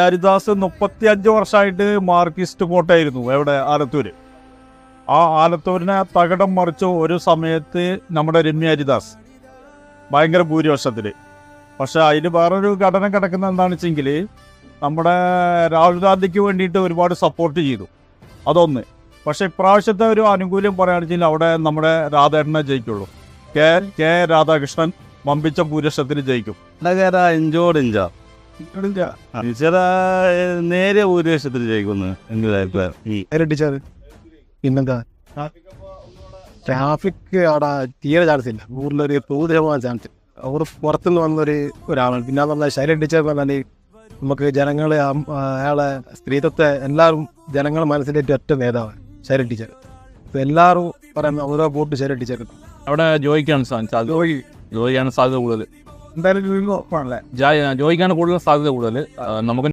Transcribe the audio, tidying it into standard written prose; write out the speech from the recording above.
ഹരിദാസ് 35 വർഷമായിട്ട് മാർക്സിസ്റ്റ് കോട്ടയായിരുന്നു എവിടെ ആലത്തൂര്. ആ ആലത്തൂരിനെ തകിടം മറിച്ചു ഒരു സമയത്ത് നമ്മുടെ രമ്യ ഹരിദാസ് ഭയങ്കര ഭൂരിപക്ഷത്തിൽ. പക്ഷെ അതിൽ വേറൊരു ഘടന കിടക്കുന്ന എന്താണെന്ന് വെച്ചെങ്കിൽ നമ്മുടെ രാഹുൽ ഗാന്ധിക്ക് വേണ്ടിയിട്ട് ഒരുപാട് സപ്പോർട്ട് ചെയ്തു, അതൊന്ന്. പക്ഷെ ഇപ്രാവശ്യത്തെ ഒരു ആനുകൂല്യം പറയുകയാണെന്ന് വെച്ചാൽ അവിടെ നമ്മുടെ രാധേട്ടനെ ജയിക്കുള്ളൂ. കെ രാധാകൃഷ്ണൻ വമ്പിച്ച ഭൂരിപക്ഷത്തിൽ ജയിക്കും. നേരെ ഭൂരിപക്ഷത്തിൽ ജയിക്കുന്നു പിന്നെന്താ ട്രാഫിക് അവിടെ തീരെ ചാൻസ് ഇല്ല. ഊരിലൊരു 100% ചാൻസ്. അവർ പുറത്തുനിന്ന് വന്നൊരു ഒരാളാണ്. പിന്നെ പറഞ്ഞാൽ ശൈലജ ടീച്ചർ പറഞ്ഞാൽ നമുക്ക് ജനങ്ങളെ അയാളെ സ്ത്രീത്വത്തെ എല്ലാവരും ജനങ്ങളുടെ മനസ്സിലേക്ക് ഒറ്റ നേതാവാണ് ശൈലജ ടീച്ചർ. ഇപ്പം എല്ലാവരും പറയുന്ന ഓരോ വോട്ട് ശൈലജ ടീച്ചർ കിട്ടും. അവിടെ ജോയിക്കാണ് സാധ്യത കൂടുതൽ. എന്തായാലും ജോയിക്കാണ് കൂടുതൽ സാധ്യത കൂടുതൽ. നമുക്ക്